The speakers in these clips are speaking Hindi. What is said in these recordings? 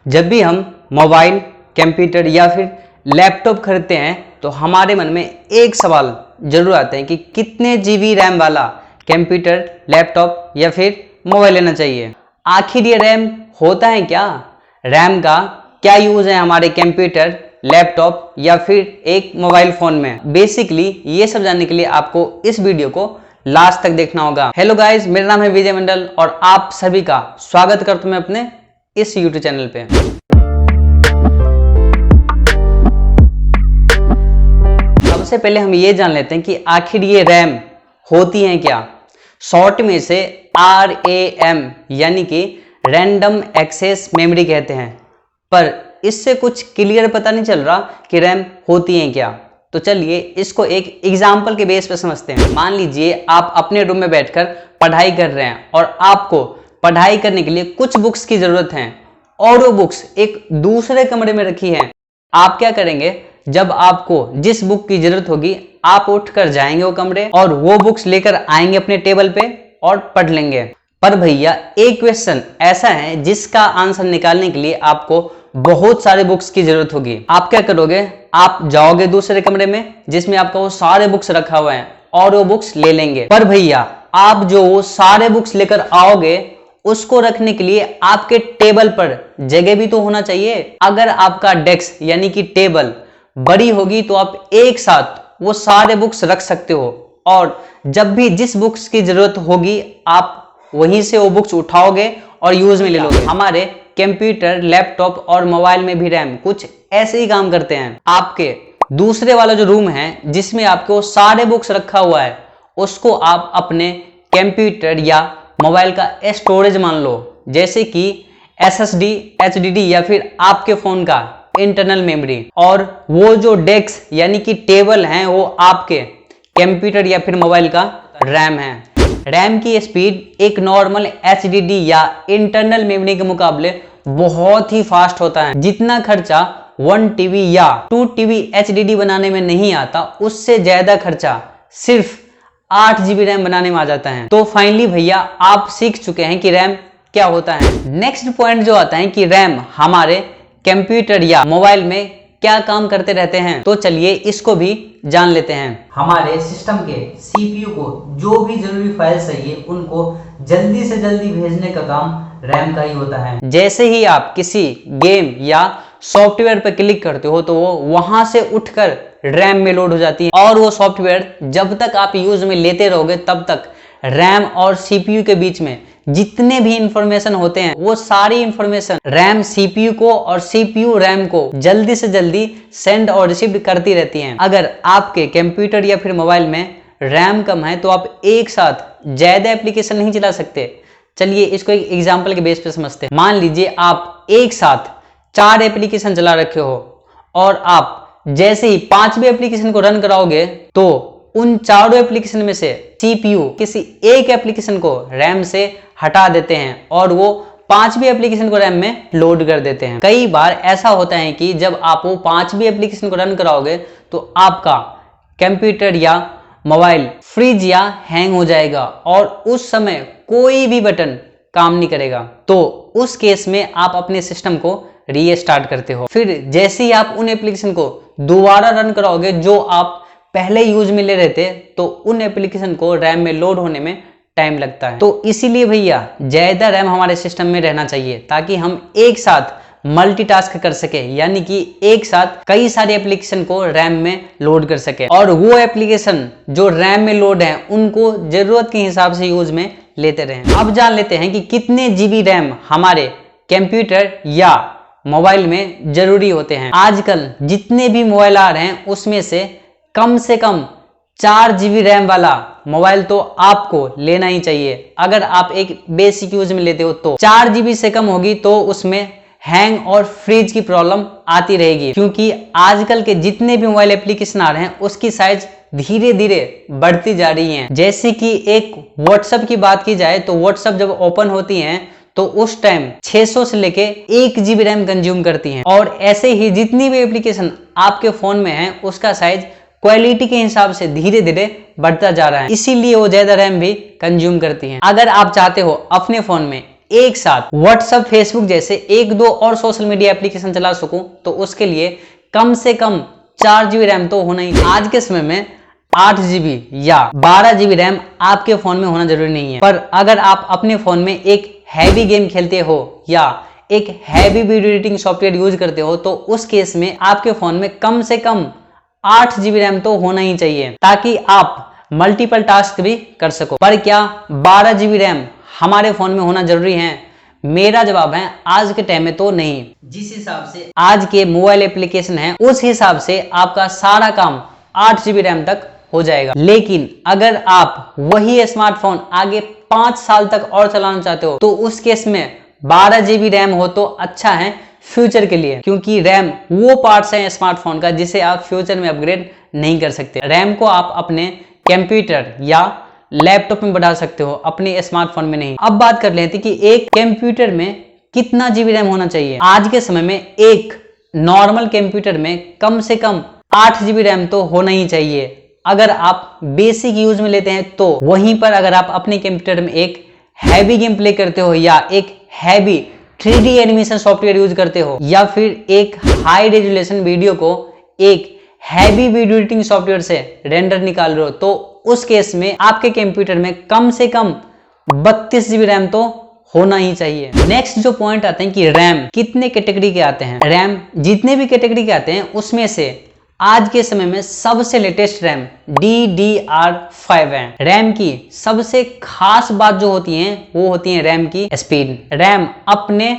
जब भी हम मोबाइल, कंप्यूटर या फिर लैपटॉप खरीदते हैं तो हमारे मन में एक सवाल जरूर आता है कि कितने जीबी रैम वाला कंप्यूटर, लैपटॉप या फिर मोबाइल लेना चाहिए। आखिर ये रैम होता है क्या? रैम का क्या यूज है हमारे कंप्यूटर, लैपटॉप या फिर एक मोबाइल फोन में? बेसिकली ये सब जानने के लिए आपको इस वीडियो को लास्ट तक देखना होगा। हेलो गाइस, मेरा नाम है विजय मंडल और आप सभी का स्वागत करता हूं मैं अपने इस YouTube चैनल पे। सबसे पहले हम ये जान लेते हैं कि आखिर ये रैम होती हैं क्या। शॉर्ट में से RAM यानी कि रैंडम एक्सेस मेमोरी कहते हैं, पर इससे कुछ क्लियर पता नहीं चल रहा कि रैम होती हैं क्या। तो चलिए इसको एक एग्जाम्पल के बेस पर समझते हैं। मान लीजिए आप अपने रूम में बैठकर पढ़ाई कर रहे हैं और आपको पढ़ाई करने के लिए कुछ बुक्स की जरूरत है और वो बुक्स एक दूसरे कमरे में रखी है। आप क्या करेंगे? जब आपको जिस बुक की जरूरत होगी आप उठकर जाएंगे वो कमरे और वो बुक्स लेकर आएंगे अपने टेबल पे और पढ़ लेंगे। पर भैया एक क्वेश्चन ऐसा है जिसका आंसर निकालने के लिए आपको बहुत सारे बुक्स की जरूरत होगी। आप क्या करोगे? आप जाओगे दूसरे कमरे में जिसमें आपका वो सारे बुक्स रखा हुआ है और वो बुक्स ले लेंगे। पर भैया आप जो वो सारे बुक्स लेकर आओगे उसको रखने के लिए आपके टेबल पर जगह भी तो होना चाहिए। अगर आपका डेस्क यानी कि टेबल बड़ी होगी तो आप एक साथ वो सारे बुक्स रख सकते हो और जब भी जिस बुक्स की जरूरत होगी आप वहीं से वो बुक्स उठाओगे और यूज में ले लोगे। हमारे कंप्यूटर, लैपटॉप और मोबाइल में भी रैम कुछ ऐसे ही काम करते हैं। आपके दूसरे वाला जो रूम है जिसमें आपको सारे बुक्स रखा हुआ है उसको आप अपने कंप्यूटर या मोबाइल का स्टोरेज मान लो, जैसे कि SSD, HDD या फिर आपके फोन का इंटरनल मेमोरी। और वो जो डेस्क यानी कि टेबल है वो आपके कंप्यूटर या फिर मोबाइल का रैम है। रैम की स्पीड एक नॉर्मल HDD या इंटरनल मेमोरी के मुकाबले बहुत ही फास्ट होता है। जितना खर्चा 1 TB या 2 TB HDD बनाने में नहीं आता उससे ज्यादा खर्चा सिर्फ 8 GB रैम बनाने में आ जाता है। तो फाइनली भैया आप सीख चुके हैं कि रैम क्या होता है। नेक्स्ट पॉइंट जो आता है कि रैम हमारे कंप्यूटर या मोबाइल में क्या काम करते रहते हैं, तो चलिए इसको भी जान लेते हैं। हमारे सिस्टम के CPU को जो भी जरूरी फाइल्स चाहिए उनको जल्दी से जल्दी भेजने का काम रैम का ही होता है। जैसे ही आप किसी गेम या सॉफ्टवेयर पर क्लिक करते हो तो वो वहां से उठकर रैम में लोड हो जाती है और वो सॉफ्टवेयर जब तक आप यूज में लेते रहोगे तब तक रैम और CPU के बीच में जितने भी इंफॉर्मेशन होते हैं वो सारी इंफॉर्मेशन रैम CPU को और CPU रैम को जल्दी से जल्दी सेंड और रिसीव करती रहती हैं। अगर आपके कंप्यूटर या फिर मोबाइल में रैम कम है तो आप एक साथ ज्यादा एप्लीकेशन नहीं चला सकते। चलिए इसको एक एग्जाम्पल के बेस पे समझते हैं। मान लीजिए आप एक साथ 4 एप्लीकेशन चला रखे हो और आप जैसे ही 5वीं एप्लीकेशन को रन कराओगे तो उन चारों एप्लीकेशन में से CPU किसी एक एप्लीकेशन को रैम से हटा देते हैं और वो 5वीं एप्लीकेशन को रैम में लोड कर देते हैं। कई बार ऐसा होता है कि जब आप वो 5वीं एप्लीकेशन को रन कराओगे तो आपका कंप्यूटर या मोबाइल फ्रीज या हैंग हो जाएगा और उस समय कोई भी बटन काम नहीं करेगा। तो उस केस में आप अपने सिस्टम को रीस्टार्ट करते हो। फिर जैसे ही आप उन एप्लीकेशन को दोबारा रन कराओगे जो आप पहले यूज में ले रहे थे तो उन एप्लीकेशन को रैम में लोड होने में टाइम लगता है। तो इसीलिए भैया ज्यादा रैम हमारे सिस्टम में रहना चाहिए ताकि हम एक साथ मल्टीटास्क कर सके, यानी कि एक साथ कई सारे एप्लीकेशन को रैम में लोड कर सके और वो एप्लीकेशन जो रैम में लोड है उनको जरूरत के हिसाब से यूज में लेते रहें। अब जान लेते हैं कि कितने GB रैम हमारे कंप्यूटर या मोबाइल में जरूरी होते हैं। आजकल जितने भी मोबाइल आ रहे हैं उसमें से कम 4 GB रैम वाला मोबाइल तो आपको लेना ही चाहिए। अगर आप एक बेसिक यूज में लेते हो तो 4 GB से कम होगी तो उसमें हैंग और फ्रीज की प्रॉब्लम आती रहेगी, क्योंकि आजकल के जितने भी मोबाइल एप्लीकेशन आ रहे हैं उसकी साइज धीरे धीरे बढ़ती जा रही है। जैसे कि एक व्हाट्सएप की बात की जाए तो व्हाट्सएप जब ओपन होती है तो उस टाइम 600 से लेके 1 GB रैम कंज्यूम करती हैं और ऐसे ही जितनी भी एप्लीकेशन आपके फोन में है उसका साइज क्वालिटी के हिसाब से धीरे धीरे बढ़ता जा रहा है, इसीलिए वो ज्यादा रैम भी कंज्यूम करती हैं। अगर आप चाहते हो अपने फोन में एक साथ व्हाट्सएप, फेसबुक जैसे एक दो और सोशल मीडिया एप्लीकेशन चला सकूं तो उसके लिए कम से कम 4 GB रैम तो होना ही चाहिए। आज के समय में 8 GB या 12 GB रैम आपके फोन में होना जरूरी नहीं है, पर अगर आप अपने फोन में एक हैवी गेम खेलते हो या एक heavy video editing software use करते हो तो उस केस में आपके फोन में कम से कम 8 GB रैम तो होना ही चाहिए, ताकि आप मल्टीपल टास्क भी कर सको। पर क्या 12 GB रैम हमारे फोन में होना जरूरी है? मेरा जवाब है आज के टाइम में तो नहीं। जिस हिसाब से आज के मोबाइल एप्लीकेशन है उस हिसाब से आपका सारा काम 8 GB रैम तक हो जाएगा। लेकिन अगर आप वही स्मार्टफोन आगे 5 साल तक और चलाना चाहते हो तो उस केस में 12 GB रैम हो तो अच्छा है फ्यूचर के लिए, क्योंकि रैम वो पार्ट्स है स्मार्टफोन का जिसे आप फ्यूचर में अपग्रेड नहीं कर सकते। रैम को आप अपने कंप्यूटर या लैपटॉप में बढ़ा सकते हो, अपने स्मार्टफोन में नहीं। अब बात कर लेते हैं कि एक कंप्यूटर में कितना GB रैम होना चाहिए। आज के समय में एक नॉर्मल कंप्यूटर में कम से कम 8 GB रैम तो होना ही चाहिए अगर आप बेसिक यूज में लेते हैं तो। वहीं पर अगर आप अपने कंप्यूटर में एक हैवी गेम प्ले करते हो या एक heavy 3D animation software use करते हो या फिर एक हाई रेजोल्यूशन वीडियो को एक हैवी वीडियो एडिटिंग सॉफ्टवेयर से रेंडर निकाल रहे हो तो उस केस में आपके कंप्यूटर में कम से कम 32 GB रैम तो होना ही चाहिए। नेक्स्ट जो पॉइंट आते हैं कि रैम कितने कैटेगरी के आते हैं। रैम जितने भी कैटेगरी के आते हैं उसमें से आज के समय में सबसे लेटेस्ट रैम DDR5 है। रैम की सबसे खास बात जो होती है वो होती है रैम की स्पीड। रैम अपने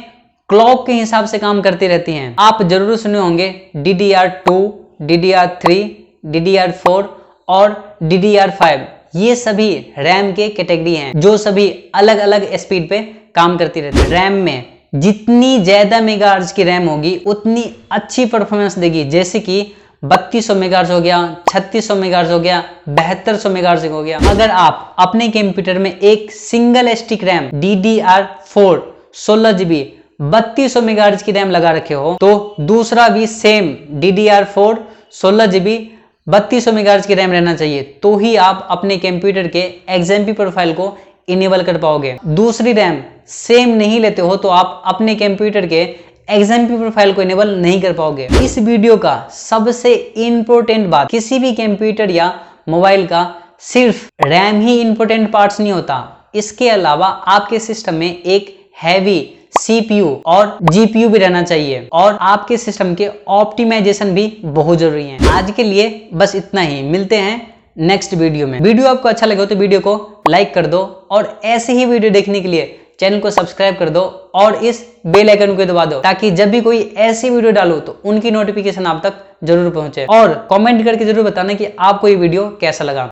क्लॉक के हिसाब से काम करती रहती हैं। आप जरूर सुने होंगे DDR2, DDR3, DDR4 और DDR5। ये सभी रैम के कैटेगरी हैं जो सभी अलग अलग स्पीड पे काम करती रहती है। रैम में जितनी ज्यादा मेगाहर्ट्ज की रैम होगी उतनी अच्छी परफॉर्मेंस देगी, जैसे कि 3200 मेगाहर्ट्ज हो गया, 3600 मेगाहर्ट्ज हो गया, 7200 मेगाहर्ट्ज हो गया। अगर आप अपने कंप्यूटर में एक single stick RAM DDR4 16 GB 3200 megahertz की रैम लगा रखे हो तो दूसरा भी सेम DDR4 16 GB 3200 मेगाहर्ट्ज की रैम रहना चाहिए, तो ही आप अपने कंप्यूटर के XMP प्रोफाइल को इनेबल कर पाओगे। दूसरी रैम सेम नहीं लेते हो तो आप अपने कंप्यूटर के XMP प्रोफाइल को इनेबल नहीं कर पाओगे। इस वीडियो का सबसे इंपॉर्टेंट बात, किसी भी कंप्यूटर या मोबाइल का सिर्फ रैम ही इंपॉर्टेंट पार्ट्स नहीं होता, इसके अलावा आपके सिस्टम में एक हैवी CPU और GPU भी रहना चाहिए और आपके सिस्टम के ऑप्टिमाइजेशन भी बहुत जरूरी है। आज के लिए बस इतना ही, मिलते हैं नेक्स्ट वीडियो में। वीडियो आपको अच्छा लगे हो तो वीडियो को लाइक कर दो और ऐसे ही वीडियो देखने के लिए चैनल को सब्सक्राइब कर दो और इस बेल आइकन को दबा दो, ताकि जब भी कोई ऐसी वीडियो डालो तो उनकी नोटिफिकेशन आप तक जरूर पहुंचे। और कमेंट करके जरूर बताना कि आपको ये वीडियो कैसा लगा।